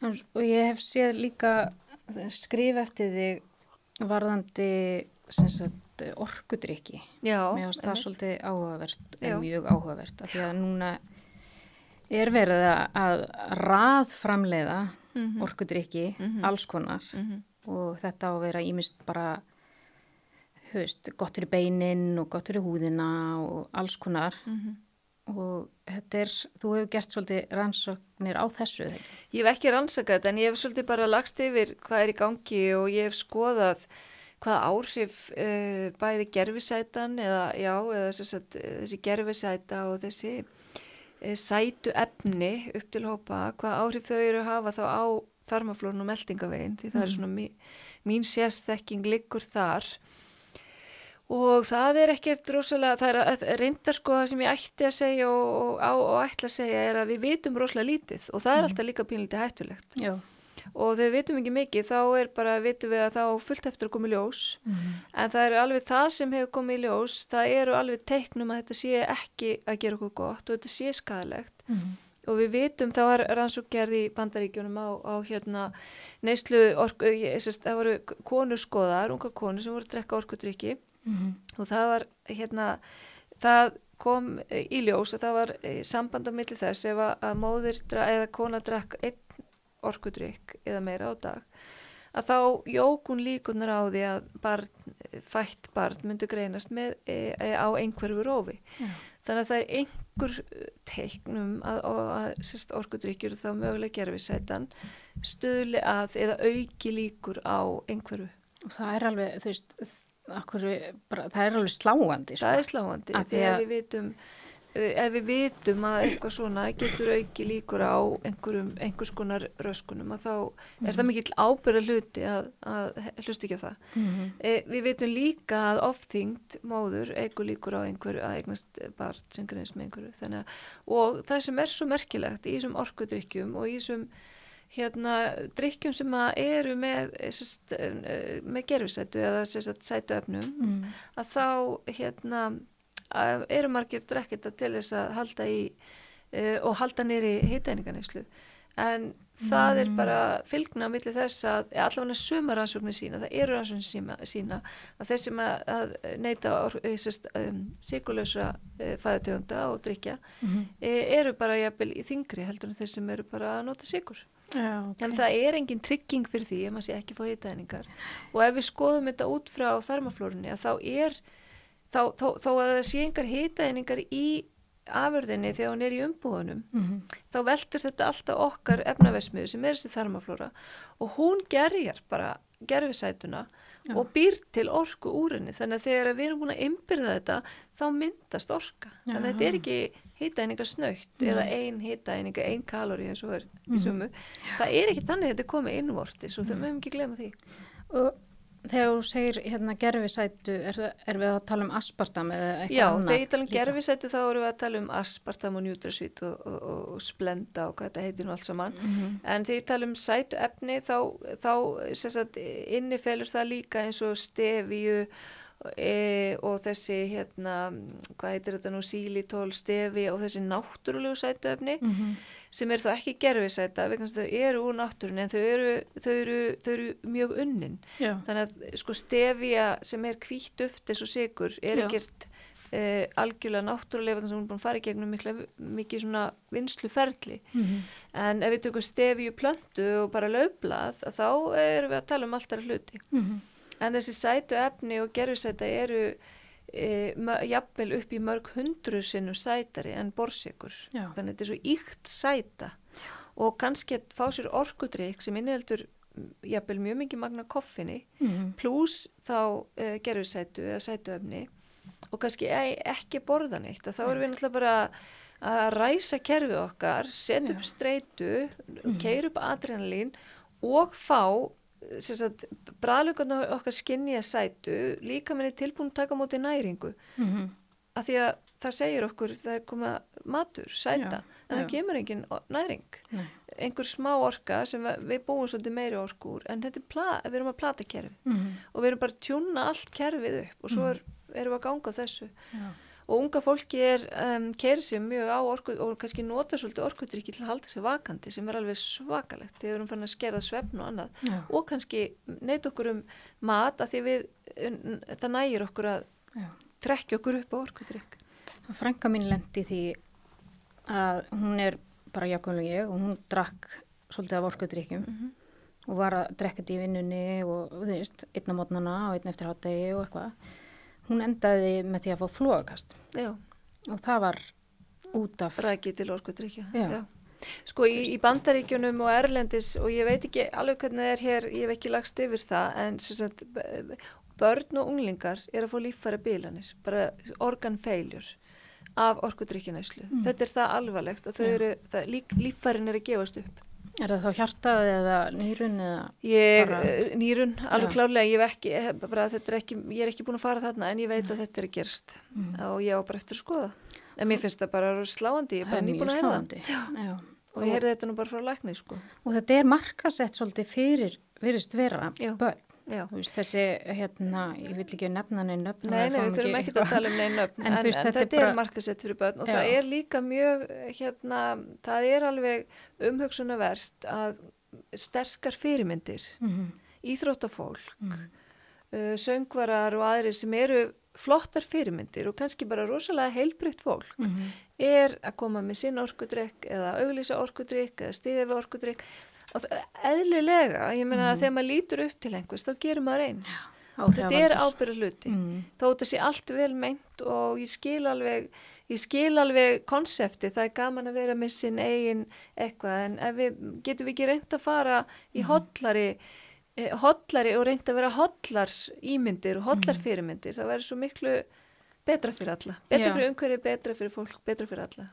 Og ég hef séð líka skrif eftir þig varðandi sem sagt orkudrykki. Já, Mér finnst það svolítið áhugavert, mjög áhugavert, af því að núna verið að raðframleiða orkudrykki, alls konar og þetta á að vera ýmist bara gott fyrir beinin og gott fyrir húðina og alls konar og þetta þú hefur gert svolítið rannsóknir á þessu þegar? Ég hef ekki rannsakað þetta en ég hef svolítið bara lagst yfir hvað í gangi og ég hef skoðað hvaða áhrif bæði gerfisætan eða þessi gerfisæta og þessi sætu efni upp til hópa, hvaða áhrif þau eru að hafa þá á þarmaflórun og meltingaveginn því það er svona mín sérþekking liggur þar. Og það ekkert rosalega, það reyndar sko það sem ég ætti að segja og ætla að segja að við vitum rosalega lítið og það alltaf líka pínlítið hættulegt. Já. Og þegar við vitum ekki mikið þá vitum við að þá fullt eftir að koma í ljós en það alveg það sem hefur komið í ljós, það eru alveg teiknum að þetta sé ekki að gera okkur gott og þetta sé skaðlegt og við vitum þá var rannsókn gerð í Bandaríkjunum á neyslu það voru konur skoðar, unga konur sem voru að drekka orkudrykki og það var það kom í ljós að það var samband á milli þess ef að móðir eða kona drakk einn orkudrykk eða meira á dag að þá jók hún líkurnar á því að fætt barn myndi greinast á einhverfu rófi. Þannig að það einhver teiknum að orkudrykkjur þá mögulega gerfisætan stuðli að eða auki líkur á einhverfu. Og það alveg, það alveg sláandi. Sko. Það sláandi, þegar við vitum að eitthvað svona getur auki líkur á einhvers konar röskunum að þá það mikill ábyrgðar hluti að hlusta ekki á það. Við vitum líka að ofþyngd móður eigur líkur á einhverju að eignast barn sem greinist með einhverju. Og það sem svo merkilegt í þessum orkudrykkjum og í þessum drykkjum sem eru með gerfisætu eða sætuefnum að þá eru margir drekkita til þess að halda í og halda niðri hitaeininganeyslu en það bara fylgna á milli þess að allavega sumar rannsóknir sína, það eru rannsóknir sína að þeir sem að neyta sykurlausra fæðutegunda og drykkja eru bara jafnvel í þyngri heldur en þeir sem eru bara að nota sykur. En það engin trygging fyrir því ef maður sé ekki fá hitaeiningar og ef við skoðum þetta út frá þarmaflórunni að þó að það sé engar hitaeiningar í afurðinni þegar hún í umbúðunum þá veltur þetta alltaf okkar efnaverksmiðju sem þessi þarmaflóra og hún gerjar bara gerfisætuna og býr til orku úr henni þannig að þegar við erum búin að innbyrða þetta þá myndast orka þannig að þetta ekki hitaeiningar snögt eða ein hitaeininga, ein kalóri eins og í sumu það ekki þannig að þetta komið innvortis og það mögum ekki glemma því. Og þegar þú segir gerfisætu, við að tala um aspartam eða eitthvað annað? Já, þegar ég tala um gerfisætu þá erum við að tala um aspartam og NutraSweet og Splenda og hvað þetta heitir nú allt saman. En þegar ég tala um sætu efni þá innifelur það líka eins og stevíu og þessi hvað heitir þetta nú, xylitol, stevi og þessi náttúrulegu sætuefni sem þá ekki gerfisæta vegna þess að þau eru úr náttúrunni en þau eru mjög unnin. Já. Þannig að stevia sem hvítt duft eins og sykur ekkert algjörlega náttúrulega vegna þess að hún er búin að fara í gegnum mikið svona vinsluferli. En ef við tökum steviu plöntu og bara laufblað þá erum við að tala um allt aðra hluti. En þessi sætu efni og gerfisæta eru jafnvel upp í mörg 100 sinnum sætari en borsykur. Þannig að þetta svo ýkt sæta og kannski að fá sér orkudrykk sem inniheldur jafnvel mjög mikið magna koffini pluss þá gerfisætu eða sætuefni og kannski ekki borða neitt og þá erum við náttúrulega bara að ræsa kerfið okkar, setja upp streitu, keyra upp adrenalín og fá bragðlaugarnar okkar skynja sætu líka minni tilbúin að taka á móti næringu af því að það segir okkur það koma matur, sæta en það kemur engin næring einhver smá orka sem við búum svolítið meiri orku úr en þetta við erum að plata kerfið og við erum bara að tjúna allt kerfið upp og svo erum við að ganga á þessu og unga fólki keyrir sig mjög á orku og kannski nota svolítið orkudrykki til að halda sig vakandi sem alveg svakalegt þegar við erum fann að skerða svefn og annað og kannski neita okkur mat að því það nægir okkur að trekkja okkur upp á orkudrykk. Frænka mín lendi því að hún bara jafnvel og ég og hún drakk svolítið af orkudrykkjum og var að drekka þetta í vinnunni og þú veist, einn á mótnana og einn eftir hádegi og eitthvað. Hún endaði með því að fá flogakast. Já. Og það var út af... Rækið til orkudrykkja. Já. Sko í Bandaríkjunum og erlendis og ég veit ekki alveg hvernig það hér, ég hef ekki lagst yfir það, en sem sagt, börn og unglingar að fá líffærabilanir, bara organ failure af orkudrykkjanæslu. Þetta það alvarlegt að líffærin að gefast upp. Það þá hjartað eða nýrun eða? Nýrun, alveg klárlega, ég er ekki búin að fara þarna en ég veit að þetta að gerast og ég á bara eftir að skoða. En mér finnst það bara sláandi, ég er bara nýbúin að heyra það. Já. Og ég heyrði þetta nú bara frá lækni, sko. Og þetta markasett svolítið fyrir virðist vera börn. Já. Þú veist, þessi, ég vil ekki nefna neinn nöfn. Nei, við þurfum ekki að tala neinn nöfn, en þetta markasett fyrir börn og það líka mjög, það alveg umhugsunarvert að sterkar fyrirmyndir, íþróttafólk, söngvarar og aðrir sem eru flottar fyrirmyndir og kannski bara rosalega heilbrigt fólk að koma með sinn orkudrykk eða auglýsa orkudrykk eða styðja við orkudrykk. Og eðlilega, ég meina að þegar maður lítur upp til einhvers, þá gerir maður eins. Og þetta ábyrgð hluti. Þó þetta sé allt vel meint og ég skil alveg konsepti, það gaman að vera með sinn eigin eitthvað, en getum við ekki reynt að fara í hollari og reynt að vera hollar ímyndir og hollar fyrirmyndir, það væri svo miklu betra fyrir alla. Betra fyrir umhverfið, betra fyrir fólk, betra fyrir alla.